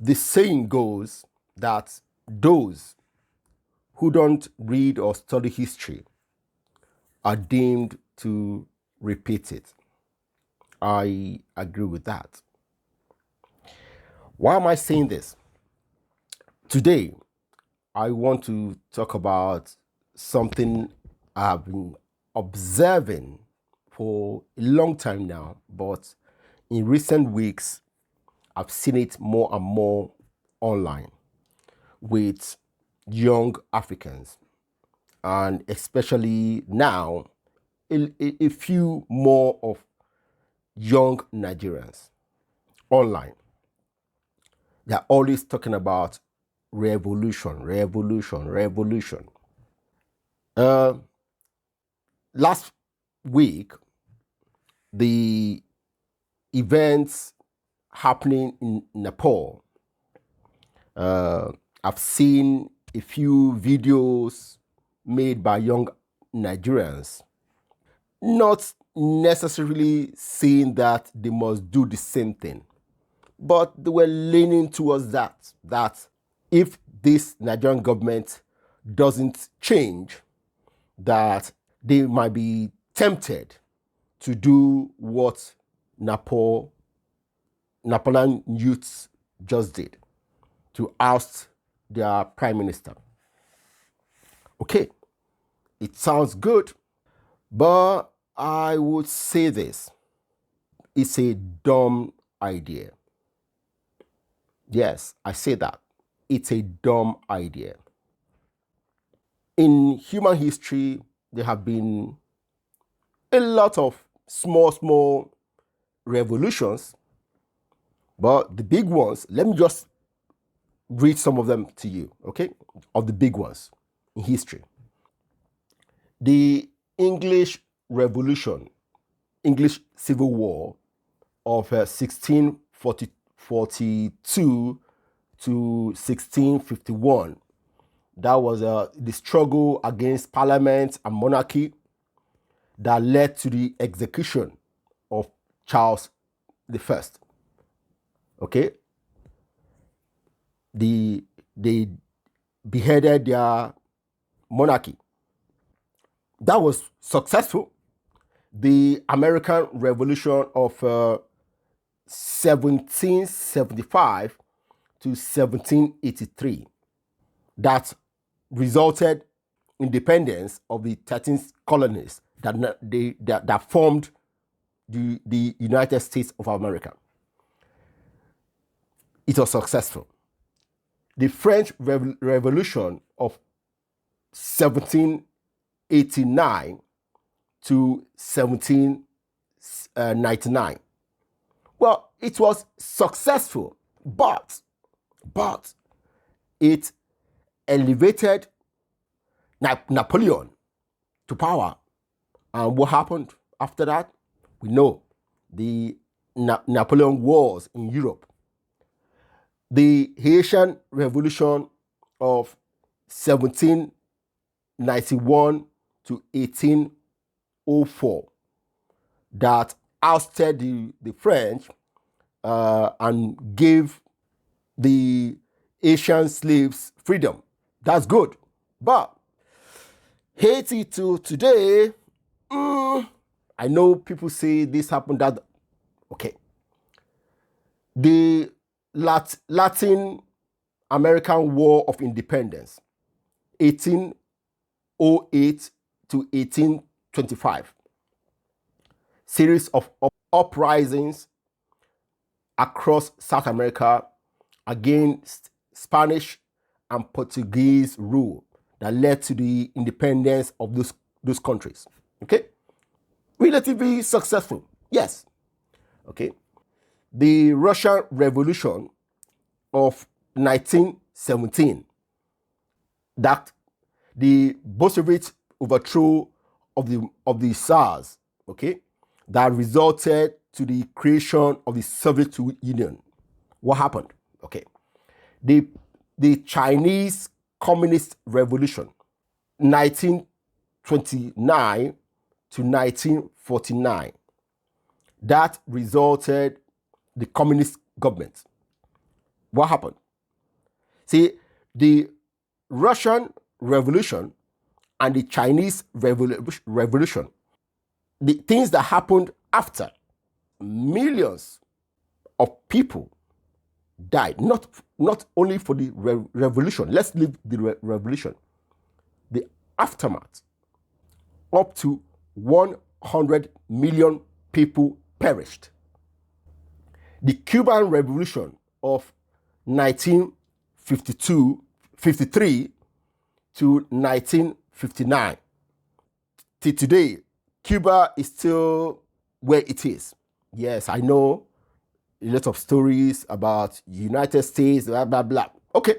The saying goes that those who don't read or study history are doomed to repeat it. I agree with that. Why am I saying this? Today, I want to talk about something I've been observing for a long time now, but in recent weeks, I've seen it more and more online with young Africans, and especially now, a few more of young Nigerians online. They're always talking about revolution, revolution, revolution. Last week, the events happening in Nepal, I've seen a few videos made by young Nigerians, not necessarily saying that they must do the same thing, but they were leaning towards that if this Nigerian government doesn't change, that they might be tempted to do what Napoleon youths just did, to oust their prime minister. Okay, it sounds good, but I would say this. It's a dumb idea. Yes, I say that. It's a dumb idea. In human history, there have been a lot of small revolutions, but the big ones, let me just read some of them to you, okay? Of the big ones in history. The English Revolution, English Civil War of 1642 to 1651. That was the struggle against parliament and monarchy that led to the execution of Charles I. Okay? They beheaded their monarchy. That was successful. The American Revolution of 1775 to 1783, that resulted independence of the 13 colonies that formed the United States of America. It was successful. The French Revolution of 1789 to 1799. Well, it was successful, but it elevated Napoleon to power. And what happened after that? We know the Napoleon Wars in Europe. The Haitian Revolution of 1791 to 1804, that ousted the French and gave the Asian slaves freedom. That's good. But Haiti to today, I know people say this happened, that, okay. The Latin American War of Independence, 1808 to 1825. Series of uprisings across South America against Spanish and Portuguese rule that led to the independence of those countries. Okay? Relatively successful. Yes. Okay. The Russian Revolution of 1917, that the Bolshevik overthrow of the Tsars, okay, that resulted to the creation of the Soviet Union. What happened? Okay. The Chinese Communist Revolution, 1929 to 1949. That resulted the communist government. What happened? See, the Russian Revolution and the Chinese Revolution, the things that happened after, millions of people died. Not only for the revolution. Let's leave the revolution. The aftermath, up to 100 million people perished. The Cuban Revolution of 1953 to 1959. Till today, Cuba is still where it is. Yes, I know a lot of stories about United States, blah, blah, blah. Okay.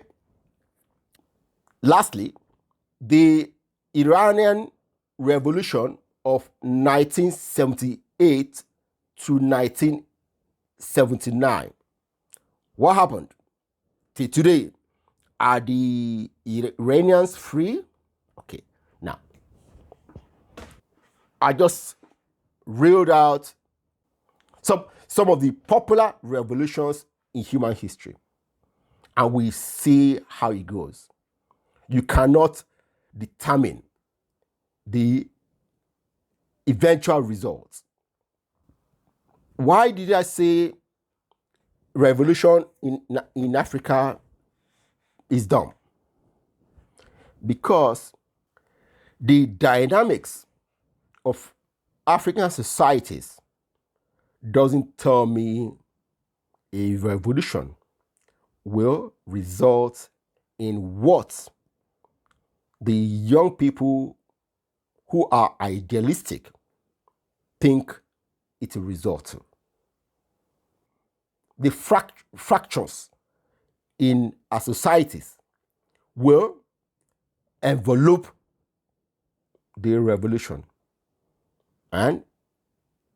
Lastly, the Iranian Revolution of 1978 to 1979. What happened? Till today, are the Iranians free? Okay, now, I just reeled out some of the popular revolutions in human history, and we see how it goes. You cannot determine the eventual results. Why did I say revolution in Africa is dumb? Because the dynamics of African societies doesn't tell me a revolution will result in what the young people who are idealistic think it will result to. The fractures in our societies will envelop the revolution, and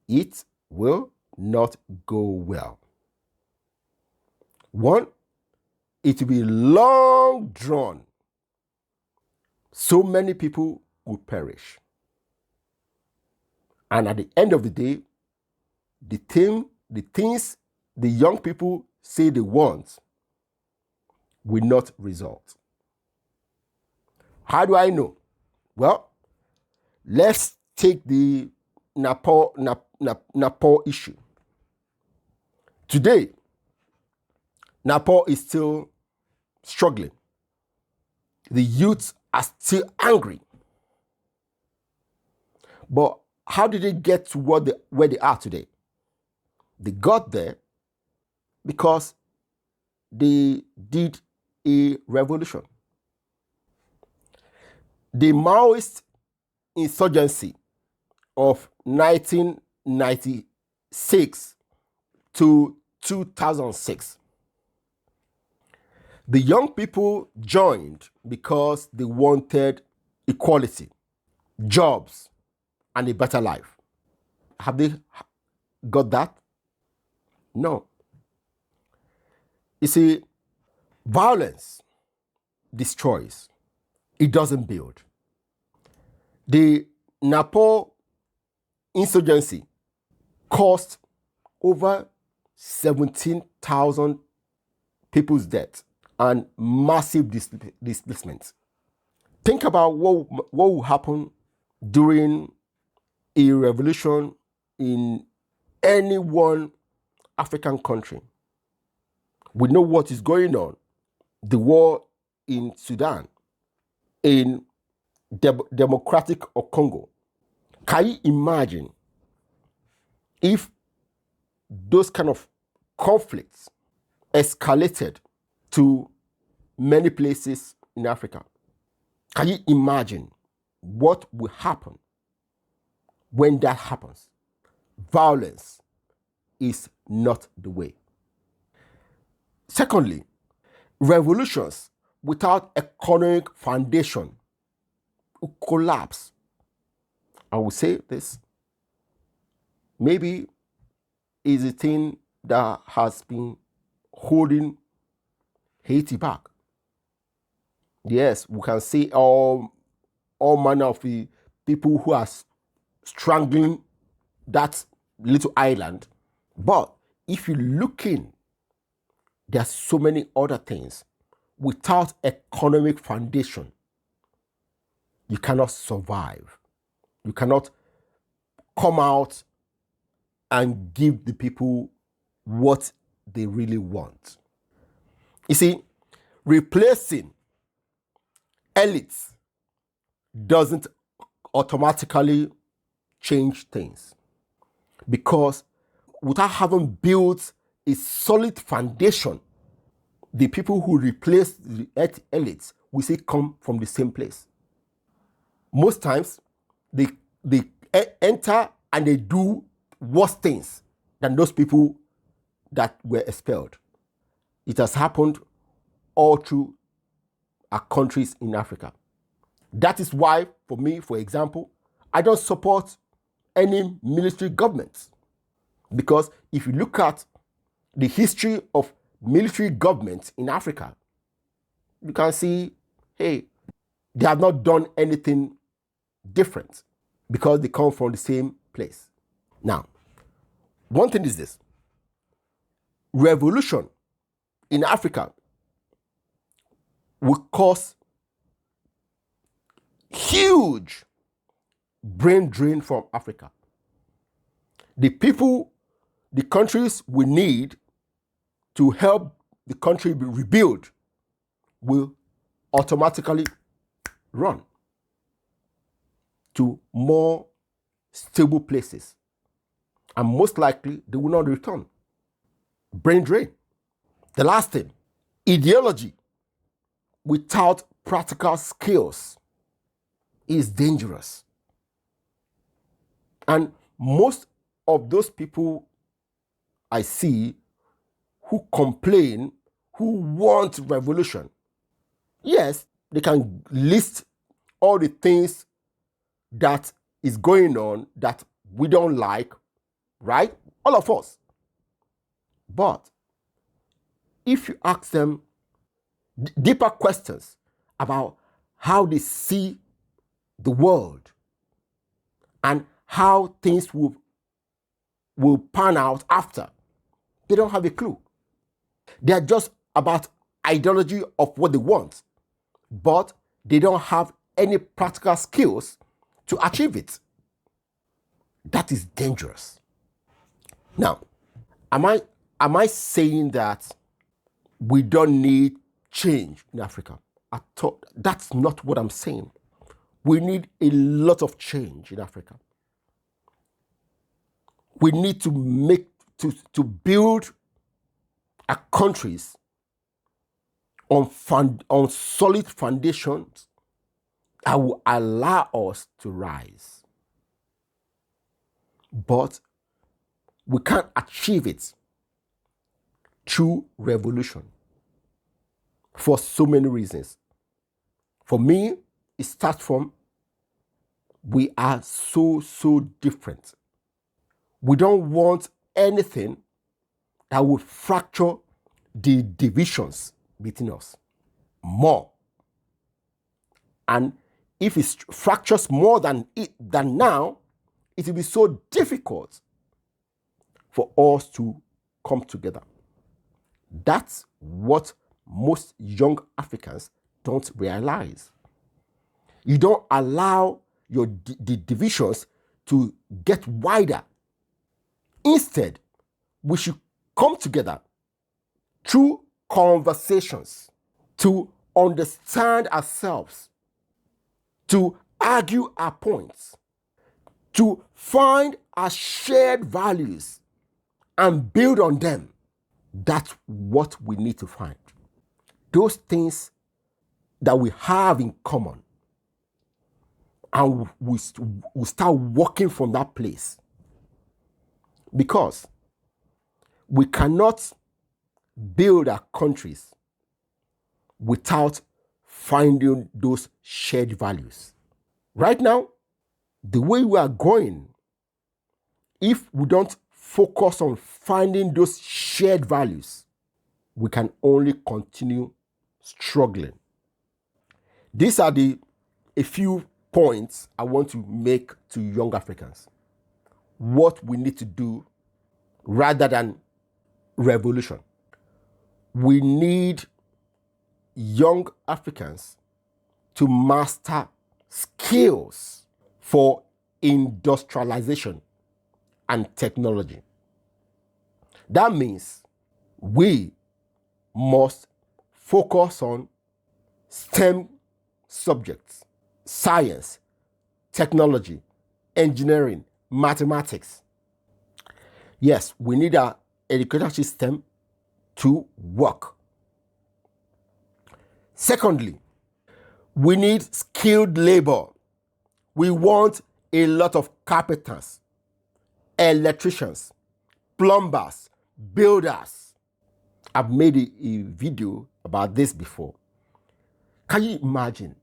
it will not go well. One, it will be long drawn. So many people will perish. And at the end of the day, the things the young people say they want will not result. How do I know? Well, let's take the Nepal issue. Today, Nepal is still struggling. The youths are still angry. But how did they get to where they are today? They got there because they did a revolution. The Maoist insurgency of 1996 to 2006. The young people joined because they wanted equality, jobs, and a better life. Have they got that? No. You see, violence destroys. It doesn't build. The Nepal insurgency cost over 17,000 people's death and massive displacement. Think about what will happen during a revolution in any one African country. We know what is going on. The war in Sudan, in Democratic of Congo. Can you imagine if those kind of conflicts escalated to many places in Africa? Can you imagine what will happen when that happens? Violence is not the way. Secondly, revolutions without economic foundation will collapse. I will say this, maybe is a thing that has been holding Haiti back. Yes, we can see all manner of the people who are strangling that little island. But if you look in, There are so many other things. Without economic foundation, you cannot survive. You cannot come out and give the people what they really want. You see, replacing elites doesn't automatically change things, because without having built a solid foundation, the people who replace the elites we see come from the same place. Most times, they enter and they do worse things than those people that were expelled. It has happened all through our countries in Africa. That is why, for me, for example, I don't support any military governments. Because if you look at the history of military governments in Africa, you can see, hey, they have not done anything different because they come from the same place. Now, one thing is this: revolution in Africa will cause huge brain drain from Africa. The people, the countries we need to help the country be rebuild will automatically run to more stable places. And most likely, they will not return. Brain drain. The last thing, ideology without practical skills is dangerous. And most of those people I see who complain, who want revolution, yes, they can list all the things that is going on that we don't like, right? All of us. But if you ask them deeper questions about how they see the world and how things will pan out after, they don't have a clue. They are just about ideology of what they want, but they don't have any practical skills to achieve it. That is dangerous. Now, am I saying that we don't need change in Africa? That's not what I'm saying. We need a lot of change in Africa. We need to build our countries on solid foundations that will allow us to rise. But we can't achieve it through revolution for so many reasons. For me, it starts from we are so different. We don't want anything that will fracture the divisions between us more. And if it fractures more than now, it will be so difficult for us to come together. That's what most young Africans don't realize. You don't allow the divisions to get wider. Instead, we should come together through conversations to understand ourselves, to argue our points, to find our shared values and build on them. That's what we need to find. Those things that we have in common, and we start working from that place. Because we cannot build our countries without finding those shared values. Right now, the way we are going, if we don't focus on finding those shared values, we can only continue struggling. These are a few points I want to make to young Africans. What we need to do rather than revolution. We need young Africans to master skills for industrialization and technology. That means we must focus on STEM subjects: science, technology, engineering, mathematics. Yes, we need our education system to work. Secondly, we need skilled labor. We want a lot of carpenters, electricians, plumbers, builders. I've made a video about this before. Can you imagine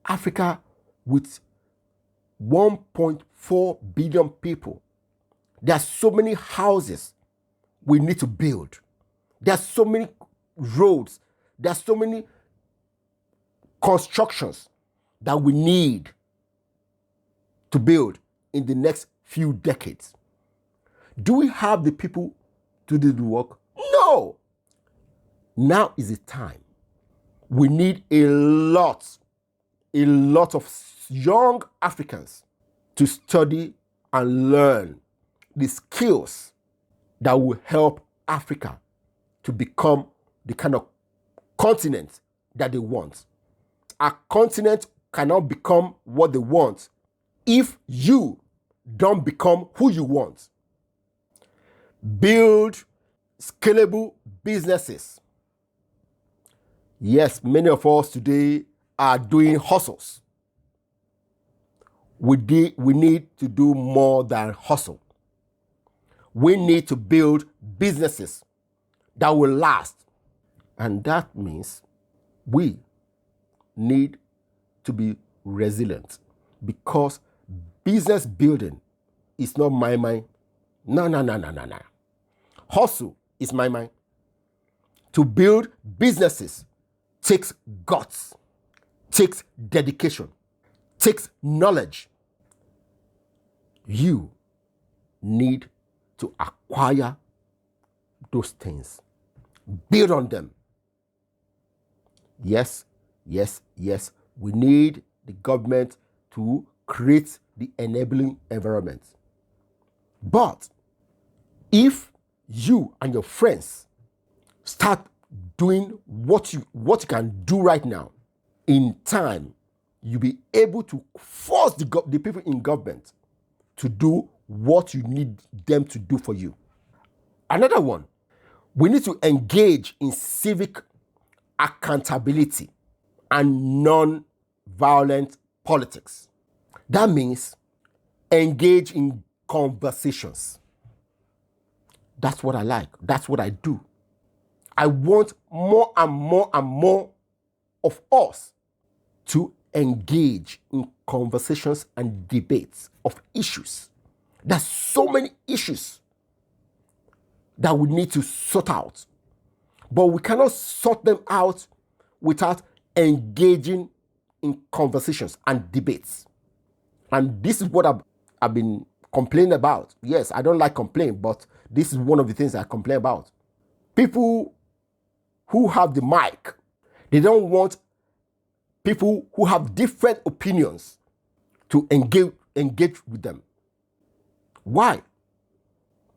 Africa with 1.4 billion people? There are so many houses we need to build. There are so many roads. There are so many constructions that we need to build in the next few decades. Do we have the people to do the work? No. Now is the time. We need a lot of young Africans to study and learn the skills that will help Africa to become the kind of continent that they want. A continent cannot become what they want if you don't become who you want. Build scalable businesses. Yes, many of us today are doing hustles. We need to do more than hustle. We need to build businesses that will last. And that means we need to be resilient, because business building is not my mind. No. Hustle is my mind. To build businesses takes guts, takes dedication, takes knowledge. You need to acquire those things. Build on them. Yes. We need the government to create the enabling environment. But if you and your friends start doing what you can do right now, in time, you'll be able to force the people in government to do what you need them to do for you. Another one, we need to engage in civic accountability and non-violent politics. That means engage in conversations. That's what I like. That's what I do. I want more and more of us to engage in conversations and debates of issues. There's so many issues that we need to sort out, but we cannot sort them out without engaging in conversations and debates. And this is what I've been complaining about. Yes, I don't like complaining, but this is one of the things I complain about. People who have the mic, they don't want people who have different opinions to engage with them. Why?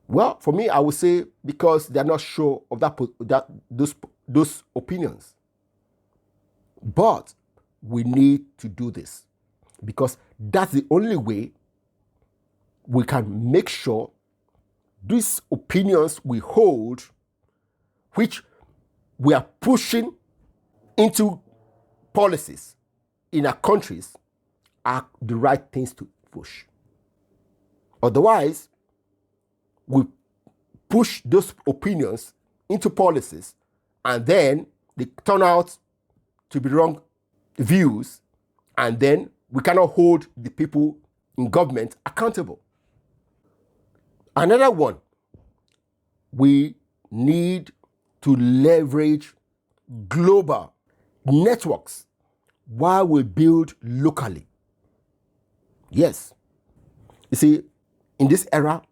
Well, for me, I would say because they're not sure of those opinions. But we need to do this, because that's the only way we can make sure these opinions we hold, which we are pushing into policies in our countries, are the right things to push. Otherwise, we push those opinions into policies and then they turn out to be wrong views, and then we cannot hold the people in government accountable. Another one, we need to leverage global networks while we build locally. Yes. You see, in this era,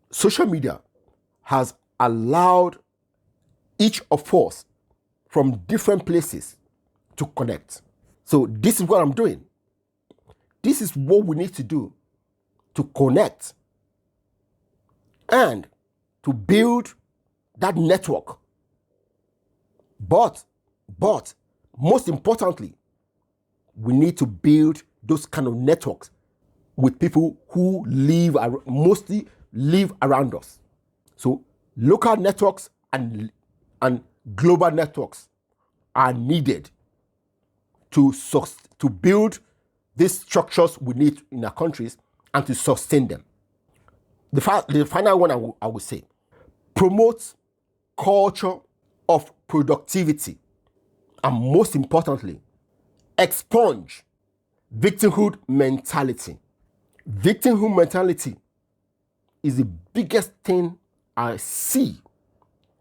social media has allowed each of us from different places to connect. So this is what I'm doing. This is what we need to do to connect and to build that network. But most importantly, we need to build those kind of networks with people who mostly live around us. So local networks and global networks are needed to build these structures we need in our countries and to sustain them. The final one I would say, promote culture of productivity, and most importantly, expunge victimhood mentality. Victimhood mentality is the biggest thing I see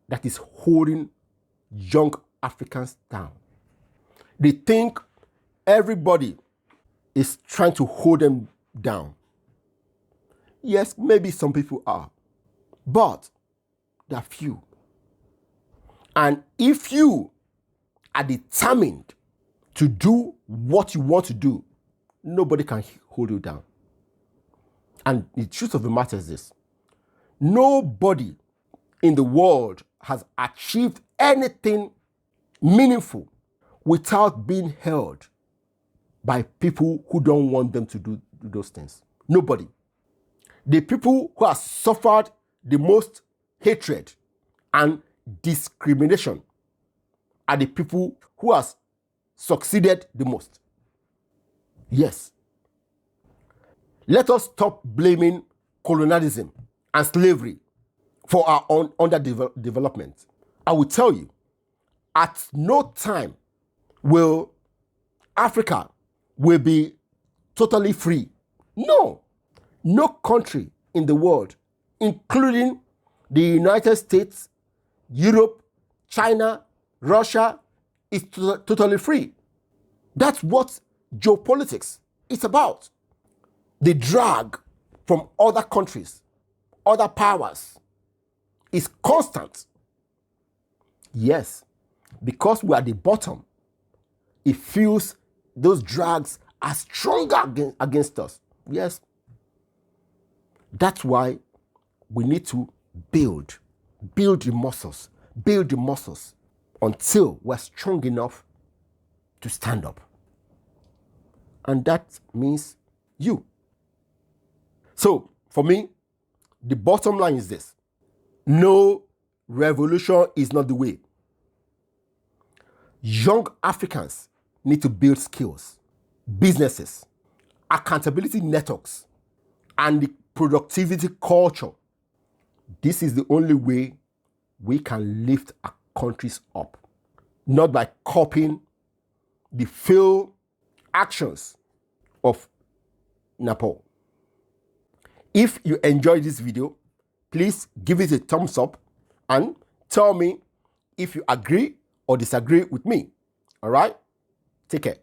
that is holding young Africans down. They think everybody is trying to hold them down. Yes, maybe some people are, but there are few. And if you are determined to do what you want to do, nobody can hold you down. And the truth of the matter is this: nobody in the world has achieved anything meaningful without being held by people who don't want them to do those things. Nobody. The people who have suffered the most hatred and discrimination are the people who have succeeded the most. Yes. Let us stop blaming colonialism and slavery for our own underdevelopment. I will tell you, at no time will Africa be totally free. No. No country in the world, including the United States, Europe, China, Russia, is totally free. That's what geopolitics is about. The drag from other countries, other powers, is constant. Yes, because we are at the bottom, it feels those drags are stronger against us. Yes. That's why we need to build the muscles until we're strong enough to stand up. And that means you. So, for me, the bottom line is this: no, revolution is not the way. Young Africans need to build skills, businesses, accountability networks, and the productivity culture. This is the only way we can lift our countries up, not by copying the failed actions of Nepal. If you enjoyed this video, please give it a thumbs up and tell me if you agree or disagree with me. All right? Take care.